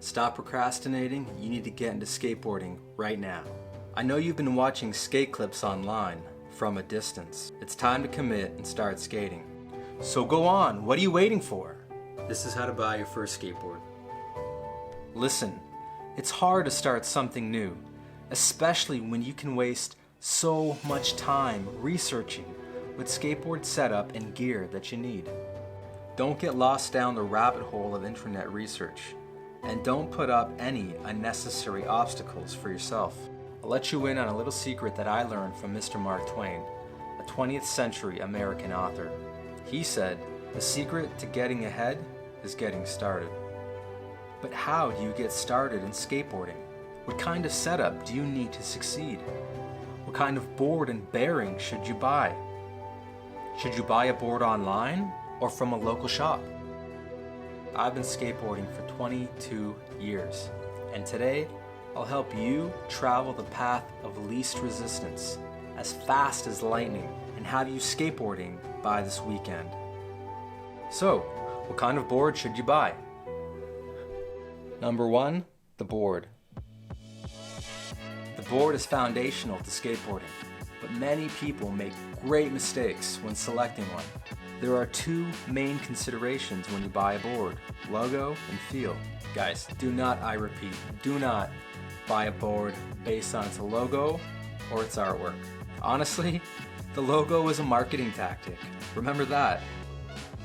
Stop procrastinating, you need to get into skateboarding right now. I know you've been watching skate clips online from a distance. It's time to commit and start skating. So go on, what are you waiting for? This is how to buy your first skateboard. Listen, it's hard to start something new, especially when you can waste so much time researching what skateboard setup and gear that you need. Don't get lost down the rabbit hole of internet research, and don't put up any unnecessary obstacles for yourself. I'll let you in on a little secret that I learned from Mr. Mark Twain, a 20th century American author. He said, "The secret to getting ahead is getting started." But how do you get started in skateboarding? What kind of setup do you need to succeed? What kind of board and bearing should you buy? Should you buy a board online or from a local shop? I've been skateboarding for 22 years, and today I'll help you travel the path of least resistance as fast as lightning and have you skateboarding by this weekend. So, what kind of board should you buy? Number 1, the board. The board is foundational to skateboarding, but many people make great mistakes when selecting one. There are 2 main considerations when you buy a board: logo and feel. Guys, I repeat, do not buy a board based on its logo or its artwork. Honestly, the logo is a marketing tactic. Remember that.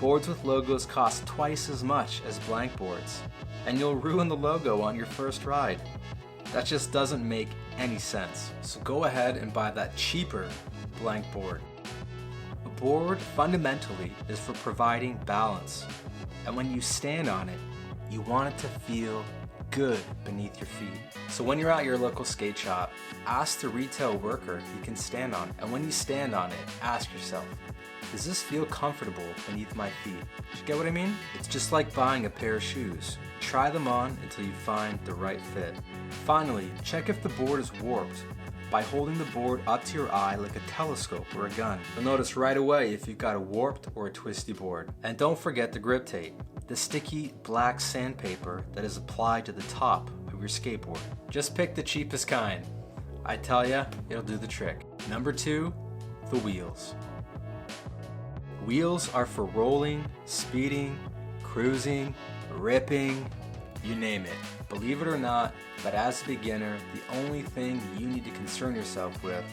Boards with logos cost twice as much as blank boards, and you'll ruin the logo on your first ride. That just doesn't make any sense. So go ahead and buy that cheaper blank board. A board fundamentally is for providing balance, and when you stand on it, you want it to feel good beneath your feet. So when you're at your local skate shop, ask the retail worker if you can stand on it, and when you stand on it, ask yourself, does this feel comfortable beneath my feet? Do you get what I mean? It's just like buying a pair of shoes. Try them on until you find the right fit. Finally, check if the board is warped by holding the board up to your eye like a telescope or a gun. You'll notice right away if you've got a warped or a twisty board. And don't forget the grip tape, the sticky black sandpaper that is applied to the top of your skateboard. Just pick the cheapest kind. I tell ya, it'll do the trick. Number 2, the wheels. Wheels are for rolling, speeding, cruising, ripping, you name it. Believe it or not, but as a beginner, the only thing you need to concern yourself with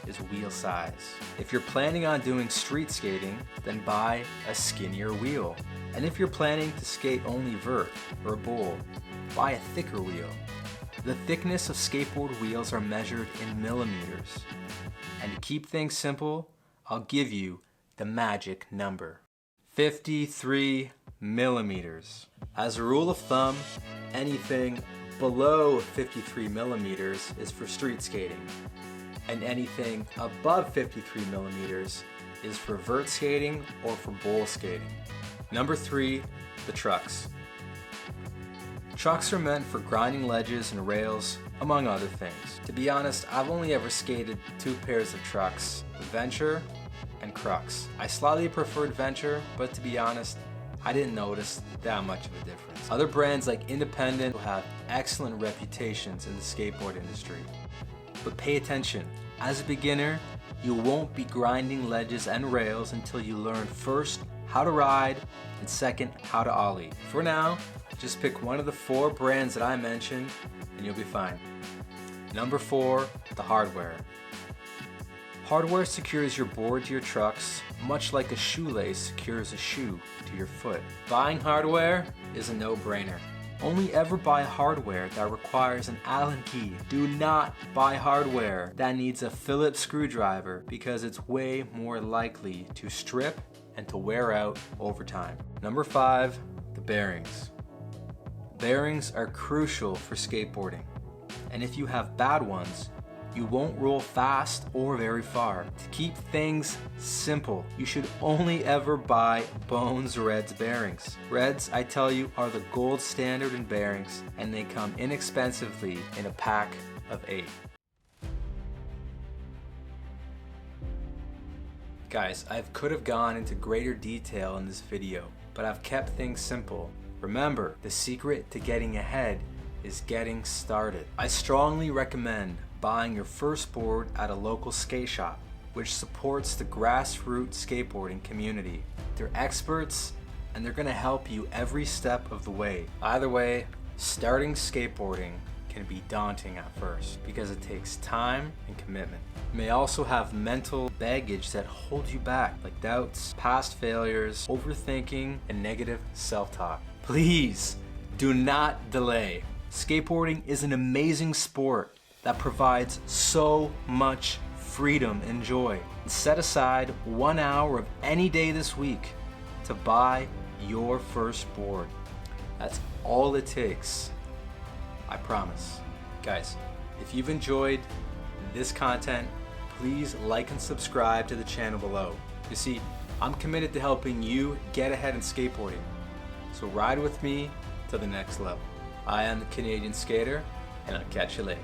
is wheel size. If you're planning on doing street skating, then buy a skinnier wheel. And if you're planning to skate only vert or bowl, buy a thicker wheel. The thickness of skateboard wheels are measured in millimeters. And to keep things simple, I'll give you the magic number: 53 millimeters. As a rule of thumb, anything below 53 millimeters is for street skating, and anything above 53 millimeters is for vert skating or for bowl skating. Number 3, the trucks. Trucks are meant for grinding ledges and rails, among other things. To be honest, I've only ever skated 2 pairs of trucks, Venture and Crux. I slightly preferred Venture, but to be honest, I didn't notice that much of a difference. Other brands like Independent have excellent reputations in the skateboard industry. But pay attention, as a beginner, you won't be grinding ledges and rails until you learn first how to ride and second how to ollie. For now, just pick one of the 4 brands that I mentioned and you'll be fine. Number 4, the hardware. Hardware secures your board to your trucks, much like a shoelace secures a shoe to your foot. Buying hardware is a no-brainer. Only ever buy hardware that requires an Allen key. Do not buy hardware that needs a Phillips screwdriver because it's way more likely to strip and to wear out over time. Number 5, the bearings. Bearings are crucial for skateboarding, and if you have bad ones, you won't roll fast or very far. To keep things simple, you should only ever buy Bones Reds bearings. Reds, I tell you, are the gold standard in bearings, and they come inexpensively in a pack of 8. Guys, I could have gone into greater detail in this video, but I've kept things simple Remember, the secret to getting ahead is getting started. I strongly recommend buying your first board at a local skate shop, which supports the grassroots skateboarding community. They're experts and they're gonna help you every step of the way. Either way, starting skateboarding can be daunting at first because it takes time and commitment. You may also have mental baggage that holds you back, like doubts, past failures, overthinking, and negative self-talk. Please do not delay. Skateboarding is an amazing sport that provides so much freedom and joy. Set aside 1 hour of any day this week to buy your first board. That's all it takes. I promise. Guys, if you've enjoyed this content, please like and subscribe to the channel below. You see, I'm committed to helping you get ahead in skateboarding. So ride with me to the next level. I am the Canadian Skater, and I'll catch you later.